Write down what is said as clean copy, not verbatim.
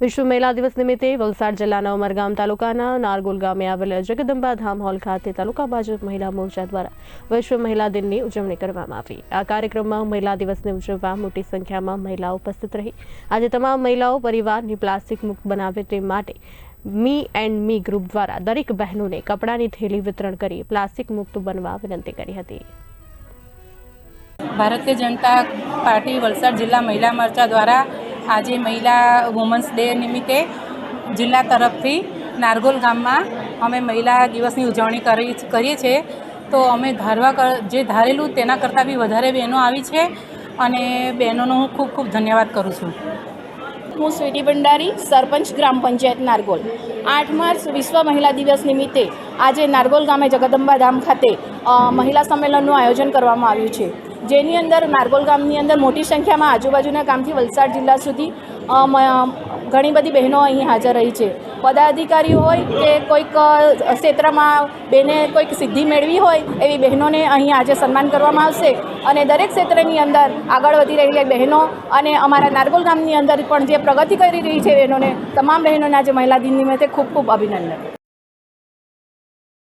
વિશ્વ મહિલા દિવસ નિમિત્તે વલસાડ જિલ્લાના ઉમરગામ તાલુકાના નારગોલ ગામે આવેલ જગદંબા ધામ હોલ ખાતે તાલુકા ભાજપ મહિલા મોરચા દ્વારા વિશ્વ મહિલા દિનની ઉજવણી કરવામાં આવી। આ કાર્યક્રમમાં મહિલા દિવસને ઉજવવા મોટી સંખ્યામાં મહિલાઓ ઉપસ્થિત રહી। આજે તમામ મહિલાઓ પરિવારને પ્લાસ્ટિક મુક્ત બનાવે તે માટે મી એન્ડ મી ગ્રુપ દ્વારા દરેક બહેનોને કપડાની થેલી વિતરણ કરી પ્લાસ્ટિક મુક્ત બનવા વિનંતી કરી હતી। भारतीय जनता पार्टी वलसाड जिला महिला मोर्चा द्वारा आज महिला वुमन्स डे निमित्ते जिला तरफथी नारगोल गाम में अमे महिला दिवस की उजवणी करीए छे। तो अमे जे धारेलू तेना करता भी वधारे बहनों आवी छे अने बहनों हूँ खूब खूब धन्यवाद करूँ छूँ। हूँ स्वीटी भंडारी, सरपंच ग्राम पंचायत नारगोल। 8 मार्च विश्व महिला दिवस निमित्ते आज नारगोल गामे जगदंबा धाम खाते महिला सम्मेलनનું आयोजन करवामां आव्युं छे, जेनी अंदर नारगोल गामनी अंदर मोटी संख्या में आजूबाजूना गामथी वलसाड जिल्ला सुधी घणी बधी बहनों अहीं हाजर रही है। पदाधिकारी होय के कोईक क्षेत्र में बेने कोईक सिद्धि मेळवी होय एवी बहनों ने अहीं आज सन्मान करवामां आवशे अने दरेक क्षेत्रनी अंदर आगळ वधी रहेली बहनों अने अमारा नारगोल गामनी अंदर पण जे प्रगति करी रही है बहनों ने तमाम बहनों ने आज महिला दिन निमित्ते खूब खूब अभिनंदन।